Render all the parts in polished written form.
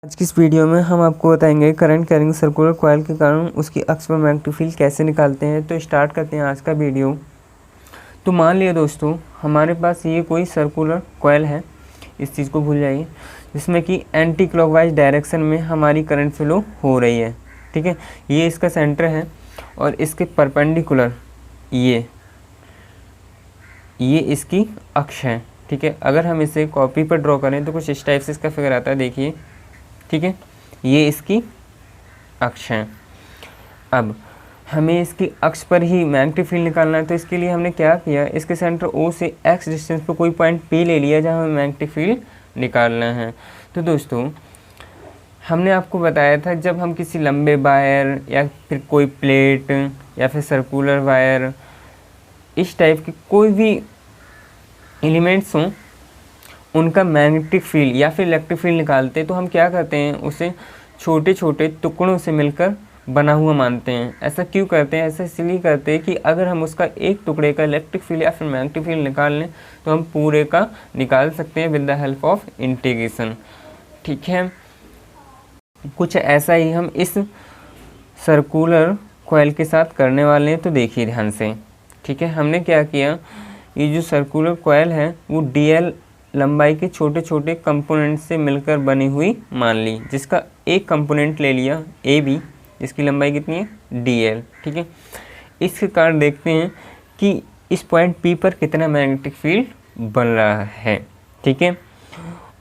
आज की इस वीडियो में हम आपको बताएंगे करंट कैरिंग सर्कुलर कॉइल के कारण उसकी अक्ष पर मैग्नेटिक फील्ड कैसे निकालते हैं। तो स्टार्ट करते हैं आज का वीडियो। तो मान लिया दोस्तों, हमारे पास ये कोई सर्कुलर कॉइल है, इस चीज़ को भूल जाइए, जिसमें कि एंटी क्लॉकवाइज डायरेक्शन में हमारी करंट फ्लो हो रही है। ठीक है, ये इसका सेंटर है और इसके परपेंडिकुलर ये इसकी अक्ष है। ठीक है, अगर हम इसे कॉपी पर ड्रॉ करें तो कुछ इस टाइप से इसका फिगर आता है, देखिए। ठीक है, ये इसकी अक्ष है। अब हमें इसकी अक्ष पर ही मैग्नेटिक फील्ड निकालना है, तो इसके लिए हमने क्या किया, इसके सेंटर O से x डिस्टेंस पर कोई पॉइंट P ले लिया जहाँ हमें मैग्नेटिक फील्ड निकालना है। तो दोस्तों, हमने आपको बताया था जब हम किसी लंबे वायर या फिर कोई प्लेट या फिर सर्कुलर वायर, इस टाइप के कोई भी एलिमेंट्स हों, उनका मैग्नेटिक फील्ड या फिर इलेक्ट्रिक फील्ड निकालते हैं तो हम क्या करते हैं, उसे छोटे छोटे टुकड़ों से मिलकर बना हुआ मानते हैं। ऐसा क्यों करते हैं? ऐसा इसलिए करते हैं कि अगर हम उसका एक टुकड़े का इलेक्ट्रिक फील्ड या फिर मैग्नेटिक फील्ड निकाल लें तो हम पूरे का निकाल सकते हैं with the help of integration. ठीक है, कुछ ऐसा ही हम इस सर्कुलर कॉइल के साथ करने वाले हैं। तो देखिए ध्यान से। ठीक है, हमने क्या किया, ये जो सर्कुलर कॉइल है वो DL लंबाई के छोटे छोटे कंपोनेंट से मिलकर बनी हुई मान ली, जिसका एक कंपोनेंट ले लिया AB, इसकी लंबाई कितनी है DL। ठीक है, इसके कारण देखते हैं कि इस पॉइंट P पर कितना मैग्नेटिक फील्ड बन रहा है। ठीक है,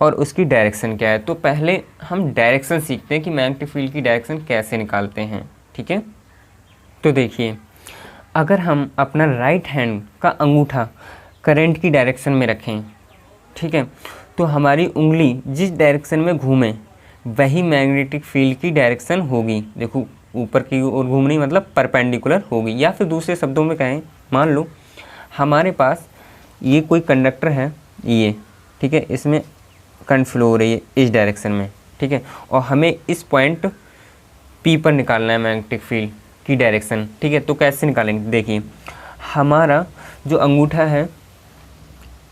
और उसकी डायरेक्शन क्या है। तो पहले हम डायरेक्शन सीखते हैं कि मैग्नेटिक फील्ड की डायरेक्शन कैसे निकालते हैं। ठीक है, तो देखिए, अगर हम अपना राइट हैंड का अंगूठा करंट की डायरेक्शन में रखें, ठीक है, तो हमारी उंगली जिस डायरेक्शन में घूमे वही मैग्नेटिक फील्ड की डायरेक्शन होगी। देखो, ऊपर की ओर घूमनी मतलब परपेंडिकुलर होगी। या फिर दूसरे शब्दों में कहें, मान लो हमारे पास ये कोई कंडक्टर है, ये, ठीक है, इसमें करंट फ्लो हो रही है इस डायरेक्शन में। ठीक है, और हमें इस पॉइंट P पर निकालना है मैग्नेटिक फील्ड की डायरेक्शन। ठीक है, तो कैसे निकालेंगे, देखिए, हमारा जो अंगूठा है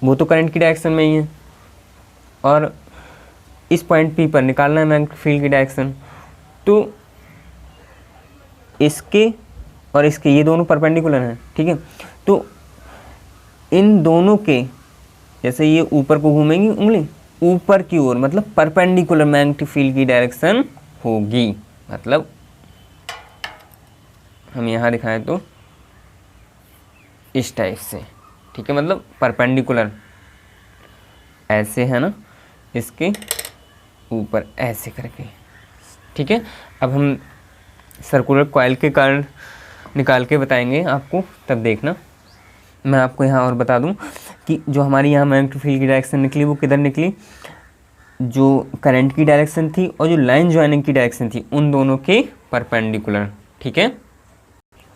वो तो करंट की डायरेक्शन में ही है और इस पॉइंट P पर निकालना है मैग्नेटिक फील्ड की डायरेक्शन। तो इसके और इसके ये दोनों परपेंडिकुलर हैं। ठीक है, तो इन दोनों के, जैसे ये ऊपर को घूमेंगी उंगली, ऊपर की ओर मतलब परपेंडिकुलर मैग्नेटिक फील्ड की डायरेक्शन होगी। मतलब हम यहाँ दिखाएं तो इस टाइप से। ठीक है, मतलब परपेंडिकुलर ऐसे है ना, इसके ऊपर ऐसे करके। ठीक है, अब हम सर्कुलर कॉइल के कारण निकाल के बताएंगे आपको, तब देखना। मैं आपको यहाँ और बता दूँ कि जो हमारी यहाँ मैग्नेटिक फील्ड की डायरेक्शन निकली वो किधर निकली, जो करंट की डायरेक्शन थी और जो लाइन ज्वाइनिंग की डायरेक्शन थी, उन दोनों के परपेंडिकुलर। ठीक है,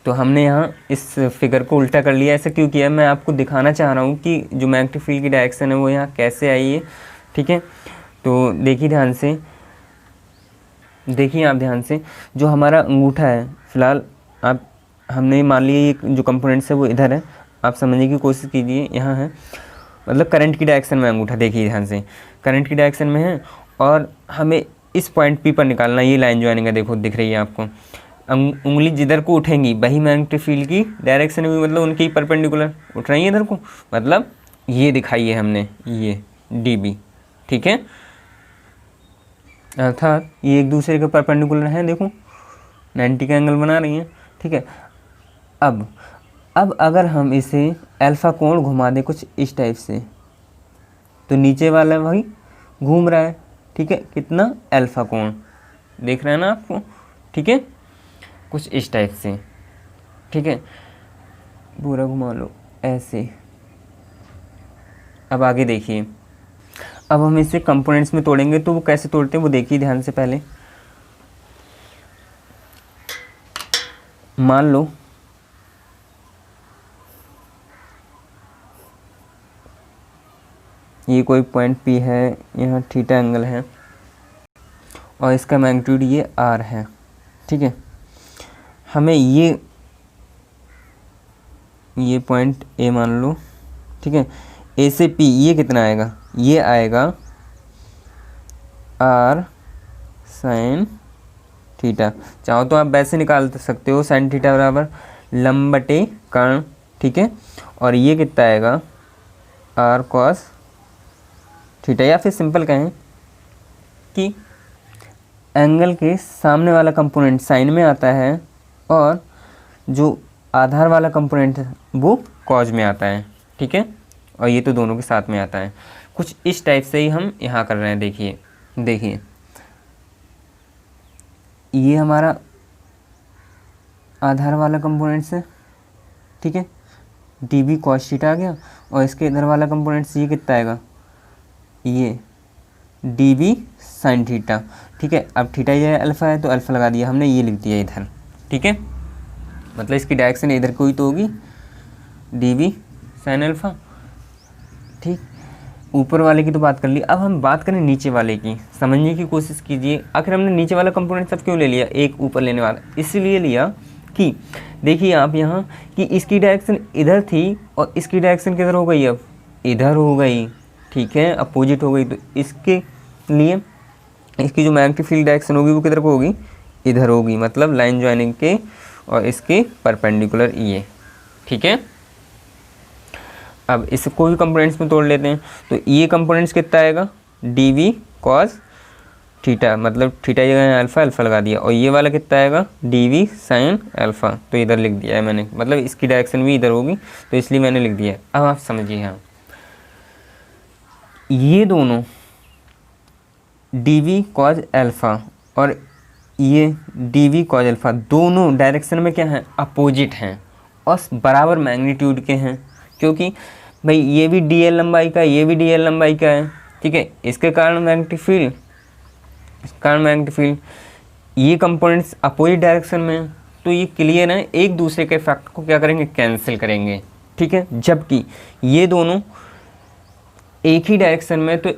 तो हमने यहाँ इस फिगर को उल्टा कर लिया। ऐसा क्यों किया, मैं आपको दिखाना चाह रहा हूँ कि जो मैग्नेटिक फील्ड की डायरेक्शन है वो यहाँ कैसे आई है। ठीक है, तो देखिए ध्यान से, देखिए आप ध्यान से, जो हमारा अंगूठा है, फिलहाल आप, हमने मान लिया ये जो कंपोनेंट्स है वो इधर है, आप समझने की कोशिश कीजिए, यहाँ है, मतलब करंट की डायरेक्शन में अंगूठा, देखिए ध्यान से, करंट की डायरेक्शन में है और हमें इस पॉइंट P पर निकालना। ये लाइन ज्वाइनिंग है, देखो दिख रही है आपको, उंगली जिधर को उठेंगी वही मैग्नेटिक फील्ड की डायरेक्शन भी, मतलब उनकी परपेंडिकुलर उठ रही है इधर को, मतलब ये दिखाई है हमने, ये DB। ठीक है, अर्थात ये एक दूसरे के परपेंडिकुलर हैं, देखो 90 का एंगल बना रही हैं। ठीक है, अब अगर हम इसे अल्फा कोण घुमा दें कुछ इस टाइप से, तो नीचे वाला वही घूम रहा है। ठीक है, कितना अल्फा कोण देख रहे हैं ना आपको। ठीक है, कुछ इस टाइप से। ठीक है, पूरा घुमा लो ऐसे। अब आगे देखिए, अब हम इसे कंपोनेंट्स में तोड़ेंगे, तो वो कैसे तोड़ते हैं वो देखिए ध्यान से। पहले मान लो ये कोई पॉइंट P है, यहाँ थीटा एंगल है और इसका मैग्नीट्यूड ये R है। ठीक है, हमें ये पॉइंट A मान लो। ठीक है, A से P ये कितना आएगा, ये आएगा R साइन थीटा। चाहो तो आप वैसे निकाल सकते हो, साइन थीटा बराबर लंब बटे कर्ण, ठीक है। और ये कितना आएगा आर कॉस थीटा, या फिर सिंपल कहें कि एंगल के सामने वाला कंपोनेंट साइन में आता है और जो आधार वाला कंपोनेंट है वो कॉज में आता है, ठीक है। और ये तो दोनों के साथ में आता है। कुछ इस टाइप से ही हम यहाँ कर रहे हैं। देखिए ये हमारा आधार वाला कंपोनेंट्स है, ठीक है, डी बी कॉस थीटा आ गया। और इसके इधर वाला कंपोनेंट्स ये कितना आएगा, ये डी बी साइन थीटा, ठीक है। अब थीटा ये अल्फ़ा है तो अल्फ़ा लगा दिया हमने, ये लिख दिया इधर, ठीक है। मतलब इसकी डायरेक्शन इधर कोई तो होगी, डी बी साइन अल्फ़ा, ठीक। ऊपर वाले की तो बात कर ली, अब हम बात करें नीचे वाले की। समझने की कोशिश कीजिए, आखिर हमने नीचे वाला कंपोनेंट सब क्यों ले लिया, एक ऊपर लेने वाला इसलिए लिया कि देखिए आप यहाँ कि इसकी डायरेक्शन इधर थी और इसकी डायरेक्शन किधर हो गई, अब इधर हो गई, ठीक है, अपोजिट हो गई। तो इसके लिए इसकी जो मैग्नेटिक फील्ड डायरेक्शन होगी वो किधर को होगी, इधर होगी। मतलब लाइन ज्वाइनिंग के और इसके परपेंडिकुलर ये, ठीक है। अब इसको भी कंपोनेंट्स में तोड़ लेते हैं। तो ये कंपोनेंट्स कितना आएगा, डी वी कॉस थीटा, मतलब थीटा जगह अल्फ़ा, अल्फ़ा लगा दिया। और ये वाला कितना आएगा, डी वी साइन अल्फ़ा, तो इधर लिख दिया है मैंने, मतलब इसकी डायरेक्शन भी इधर होगी तो इसलिए मैंने लिख दिया है। अब आप समझिए, हाँ ये दोनों डी वी कॉज अल्फ़ा और ये डी वी कॉज अल्फ़ा दोनों डायरेक्शन में क्या हैं, अपोजिट हैं और बराबर मैग्नीट्यूड के हैं। क्योंकि भाई ये भी डी एल लंबाई का, ये भी डी एल लंबाई का है, ठीक है। इसके कारण मैग्नेटिक फील्ड ये कंपोनेंट्स अपोजिट डायरेक्शन में हैं, तो ये क्लियर है, एक दूसरे के इफेक्ट को क्या करेंगे, कैंसिल करेंगे, ठीक है। जबकि ये दोनों एक ही डायरेक्शन में, तो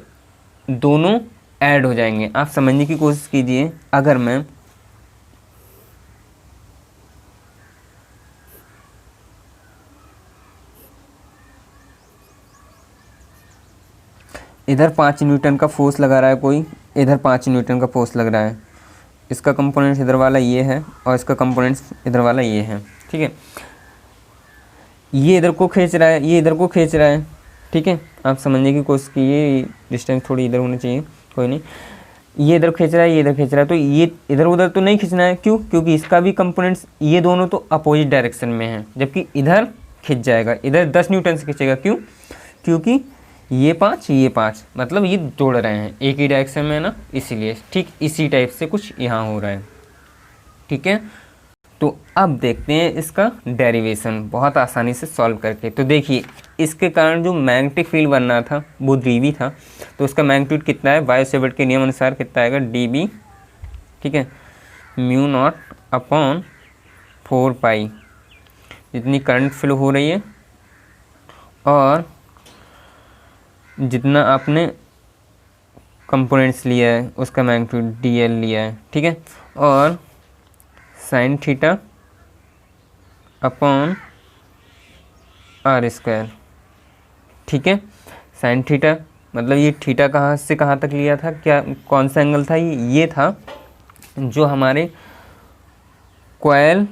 दोनों ऐड हो जाएंगे। आप समझने की कोशिश कीजिए, अगर मैं इधर 5 न्यूटन का फोर्स लगा रहा है कोई, इधर 5 न्यूटन का फोर्स लग रहा है, इसका कंपोनेंट इधर वाला ये है और इसका कंपोनेंट इधर वाला ये है, ठीक है। ये इधर को खींच रहा है, ये इधर को खींच रहा है, ठीक है। आप समझने की कोशिश कीजिए, डिस्टेंस थोड़ी इधर होनी चाहिए, कोई नहीं। ये इधर खींच रहा है, ये इधर खींच रहा है, तो ये इधर उधर तो नहीं खींचना है। क्यों, क्योंकि इसका भी कंपोनेंट्स ये दोनों तो अपोजिट डायरेक्शन में हैं, जबकि इधर खींच जाएगा, इधर 10 न्यूटन से खींचेगा। क्यों, क्योंकि ये 5 मतलब ये जोड़ रहे हैं एक ही डायरेक्शन में ना, इसीलिए। ठीक इसी टाइप से कुछ यहाँ हो रहा है, ठीक है। तो अब देखते हैं इसका डेरिवेशन बहुत आसानी से सॉल्व करके। तो देखिए इसके कारण जो मैग्नेटिक फील्ड बनना था वो डी था, तो उसका मैग्नीट्यूड कितना है, बायो-सेवर्ट के नियम अनुसार कितना आएगा, डी बी, ठीक है, म्यू नॉट अपॉन 4 पाई, जितनी करंट फ्लो हो रही है और जितना आपने कंपोनेंट्स लिया है उसका मैग्नीट्यूड डी एल लिया है, ठीक है। और sine theta upon r square, ठीक है। साइन थीटा मतलब ये थीटा कहाँ से कहाँ तक लिया था, क्या कौन सा एंगल था, ये था जो हमारे कॉइल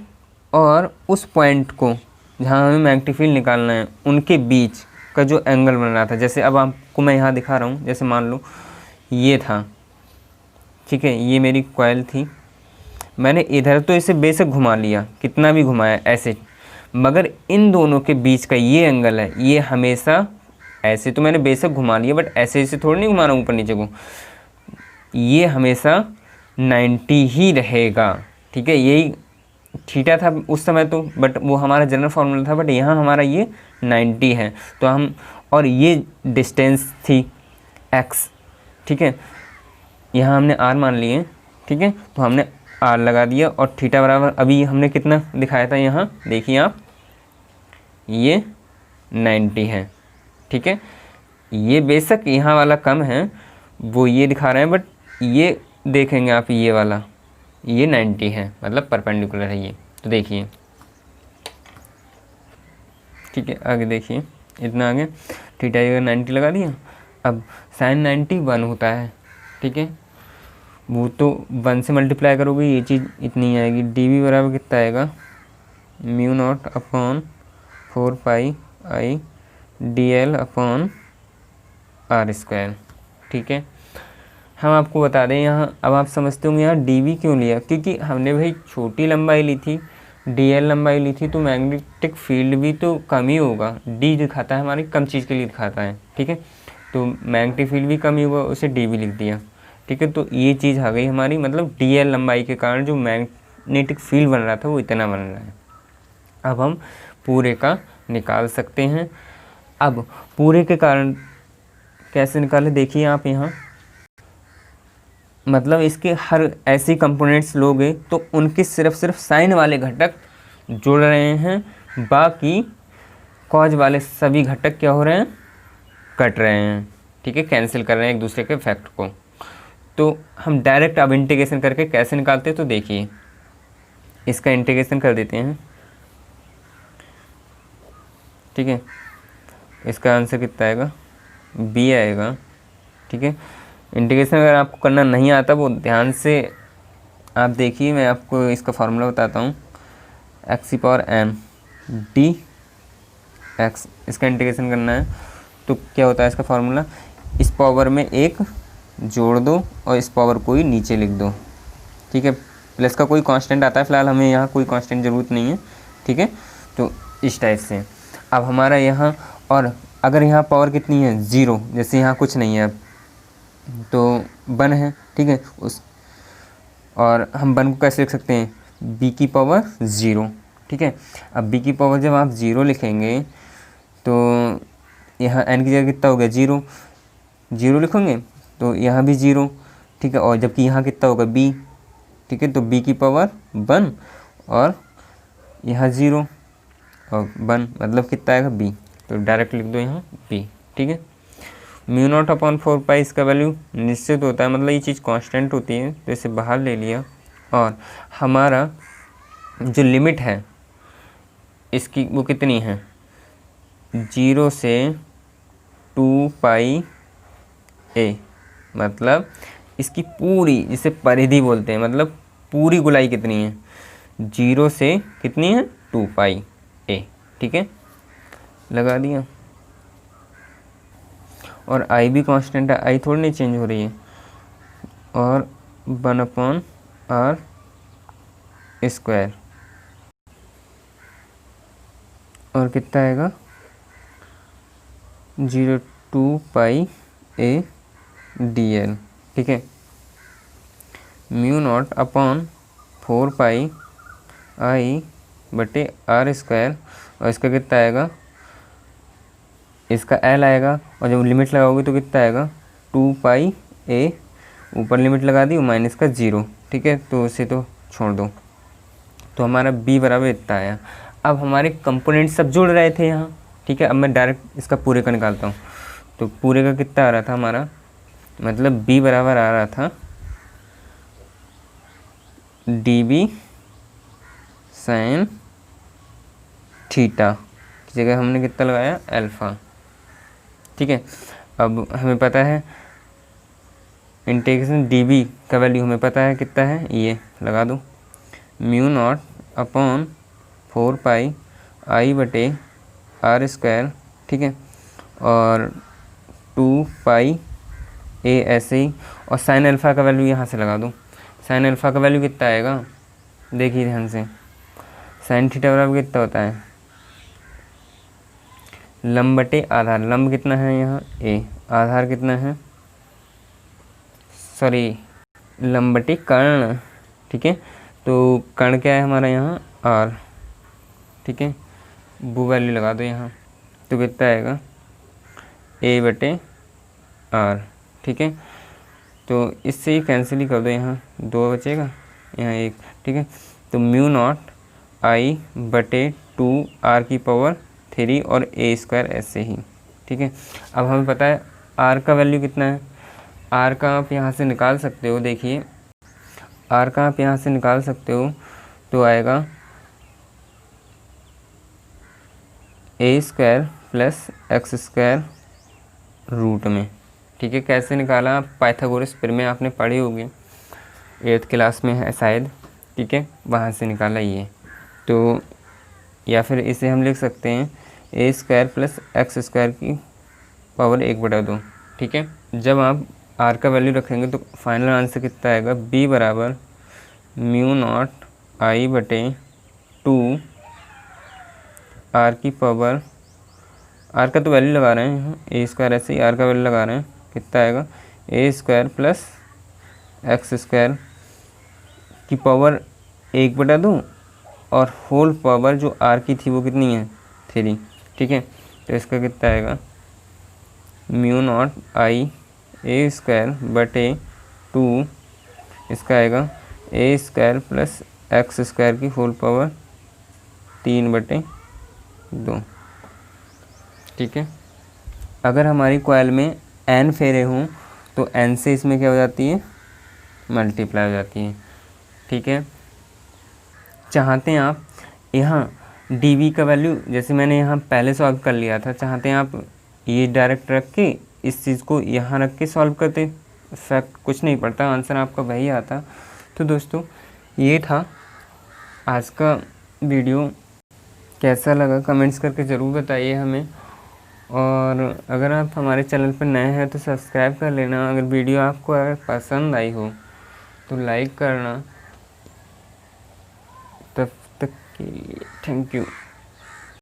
और उस पॉइंट को जहाँ हमें मैग्नेटिक फील्ड निकालना है उनके बीच का जो एंगल बन रहा था। जैसे अब आपको मैं यहाँ दिखा रहा हूँ, जैसे मान लो ये था, ठीक है, ये मेरी कॉइल थी, मैंने इधर तो इसे बेशक घुमा लिया, कितना भी घुमाया ऐसे, मगर इन दोनों के बीच का ये एंगल है, ये हमेशा ऐसे तो मैंने बेशक घुमा लिया, बट ऐसे ऐसे थोड़ी नहीं घुमा रहा हूँ ऊपर नीचे को, ये हमेशा 90 ही रहेगा, ठीक है। यही थीटा था उस समय तो, बट वो हमारा जनरल फार्मूला था, बट यहाँ हमारा ये 90 है। तो हम, और ये डिस्टेंस थी x, ठीक है, यहाँ हमने r मान लिए, ठीक है, तो हमने r लगा दिया। और थीटा बराबर अभी हमने कितना दिखाया था, यहाँ देखिए आप, ये 90 है, ठीक है। ये बेशक यहाँ वाला कम है, वो ये दिखा रहे हैं, बट ये देखेंगे आप, ये वाला ये 90 है, मतलब परपेंडिकुलर है ये। तो देखिए, ठीक है, आगे देखिए, इतना आगे थीटा जगह 90 लगा दिया। अब साइन 90 1 होता है, ठीक है, वो तो 1 से मल्टीप्लाई करोगे ये चीज़ इतनी आएगी। डी वी बराबर कितना आएगा, mu naught upon 4 pi i d l upon r square. ठीक है, हम आपको बता दें यहाँ, अब आप समझते होंगे यहाँ डी वी क्यों लिया, क्योंकि हमने भाई छोटी लंबाई ली थी, डी एल लंबाई ली थी, तो मैग्नेटिक फील्ड भी तो कम ही होगा। डी दिखाता है हमारी कम चीज़ के लिए दिखाता है, ठीक है, तो मैग्नेटिक फील्ड भी कम ही होगा, उसे डी वी लिख दिया। ठीक है, तो ये चीज़ आ गई हमारी, मतलब डी एल लंबाई के कारण जो मैग्नेटिक फील्ड बन रहा था वो इतना बन रहा है। अब हम पूरे का निकाल सकते हैं। अब पूरे के कारण कैसे निकाले, देखिए आप यहाँ, मतलब इसके हर ऐसी कंपोनेंट्स लोगे तो उनके सिर्फ साइन वाले घटक जुड़ रहे हैं, बाकी कॉज वाले सभी घटक क्या हो रहे हैं, कट रहे हैं। ठीक है, कैंसिल कर रहे हैं एक दूसरे के फैक्ट को। तो हम डायरेक्ट अब इंटीग्रेशन करके कैसे निकालते हैं, तो देखिए इसका इंटीग्रेशन कर देते हैं। ठीक है, इसका आंसर कितना आएगा, बी आएगा। ठीक है, इंटीग्रेशन अगर आपको करना नहीं आता वो ध्यान से आप देखिए, मैं आपको इसका फार्मूला बताता हूँ। एक्स की पावर एम डी एक्स, इसका इंटीग्रेशन करना है तो क्या होता है इसका फार्मूला, इस पावर में एक जोड़ दो और इस पावर को ही नीचे लिख दो। ठीक है, प्लस का कोई कांस्टेंट आता है, फ़िलहाल हमें यहाँ कोई कांस्टेंट ज़रूरत नहीं है। ठीक है, तो इस टाइप से अब हमारा यहाँ, और अगर यहाँ पावर कितनी है, ज़ीरो, जैसे यहाँ कुछ नहीं है तो 1 है। ठीक है, उस और हम 1 को कैसे लिख सकते हैं, b की पावर 0। ठीक है, अब b की पावर जब आप 0 लिखेंगे तो यहाँ n की जगह कितना हो गया, 0 0 लिखेंगे तो यहाँ भी 0। ठीक है, और जबकि यहाँ कितना होगा b। ठीक है, तो b की पावर 1 और यहाँ 0 और 1, मतलब कितना आएगा b, तो डायरेक्ट लिख दो यहाँ b। ठीक है, म्यू नॉट अपॉन 4 पाई, इसका वैल्यू निश्चित होता है, मतलब ये चीज़ कांस्टेंट होती है, तो इसे बाहर ले लिया। और हमारा जो लिमिट है इसकी वो कितनी है, 0 से 2 पाई a, मतलब इसकी पूरी, जिसे परिधि बोलते हैं, मतलब पूरी गोलाई कितनी है, 0 से कितनी है, 2 पाई a। ठीक है, लगा दिया। और आई भी कांस्टेंट है, आई थोड़ी नहीं चेंज हो रही है, और 1 अपॉन आर स्क्वायर, और कितना आएगा, 0 2 पाई ए डी एल। ठीक है, म्यू नॉट अपॉन 4 पाई आई बटे आर स्क्वायर, और इसका कितना आएगा, इसका एल आएगा, और जब लिमिट लगाओगे तो कितना आएगा, 2 पाई ए, ऊपर लिमिट लगा दी, माइनस का 0। ठीक है, तो उसे तो छोड़ दो, तो हमारा b बराबर इतना आया। अब हमारे कंपोनेंट सब जुड़ रहे थे यहाँ। ठीक है, अब मैं डायरेक्ट इसका पूरे का निकालता हूँ, तो पूरे का कितना आ रहा था हमारा, मतलब b बराबर आ रहा था डी बी साइन थीटा की जगह हमने कितना लगाया, अल्फ़ा। ठीक है, अब हमें पता है इंटीग्रेशन डी बी का वैल्यू हमें पता है कितना है, ये लगा दो, म्यू नॉट अपॉन 4 पाई आई बटे आर स्क्वायर। ठीक है, और 2 पाई ए ऐसे ही, और साइन अल्फ़ा का वैल्यू यहाँ से लगा दो। साइन अल्फ़ा का वैल्यू कितना आएगा, देखिए ध्यान से, साइन थीटा बराबर कितना होता है, लंब बटे आधार, लंब कितना है यहाँ a, आधार कितना है, सॉरी लंब बटे कर्ण। ठीक है, तो कर्ण क्या है हमारा यहाँ r। ठीक है, वो वैल्यू लगा दो यहाँ, तो कितना आएगा, a बटे r। ठीक है, तो इससे ही कैंसिल ही कर दो, यहाँ 2 बचेगा, यहाँ 1। ठीक है, तो म्यू नॉट आई बटे 2 r की पावर 3 और a स्क्वायर ऐसे ही। ठीक है, अब हमें पता है r का वैल्यू कितना है, r का आप यहाँ से निकाल सकते हो, देखिए r का आप यहाँ से निकाल सकते हो, तो आएगा a square plus x square root में। ठीक है, कैसे निकाला, पाइथागोरस फिर में आपने पढ़ी होगी। 8th क्लास में है शायद, ठीक है, वहाँ से निकाला ये। तो या फिर इसे हम लिख सकते हैं ए स्क्वायर प्लस एक्स स्क्वायर की पावर 1/2, ठीक है। जब आप आर का वैल्यू रखेंगे तो फाइनल आंसर कितना आएगा, बी बराबर म्यू नॉट आई बटे 2 आर की पावर, आर का तो वैल्यू लगा रहे हैं, ए स्क्वायर ऐसे ही आर का वैल्यू लगा रहे हैं, कितना आएगा ए स्क्वायर प्लस एक्स स्क्वायर की पावर 1/2 और होल पावर जो आर की थी वो कितनी है 3, ठीक है। तो इसका कितना आएगा mu not I A square बटे 2, इसका आएगा ए स्क्वायर प्लस एक्स स्क्वायर की होल पावर 3/2, ठीक है। अगर हमारी कॉइल में n फेरे हों तो n से इसमें क्या हो जाती है, मल्टीप्लाई हो जाती है, ठीक है। चाहते हैं आप यहाँ dv का वैल्यू, जैसे मैंने यहाँ पहले सॉल्व कर लिया था, चाहते हैं आप ये डायरेक्ट रख के इस चीज़ को यहाँ रख के सॉल्व करते, फैक्ट कुछ नहीं पड़ता, आंसर आपका वही आता। तो दोस्तों ये था आज का वीडियो, कैसा लगा कमेंट्स करके ज़रूर बताइए हमें। और अगर आप हमारे चैनल पर नए हैं तो सब्सक्राइब कर लेना। अगर वीडियो आपको अगर पसंद आई हो तो लाइक करना। तब तक के लिए थैंक यू।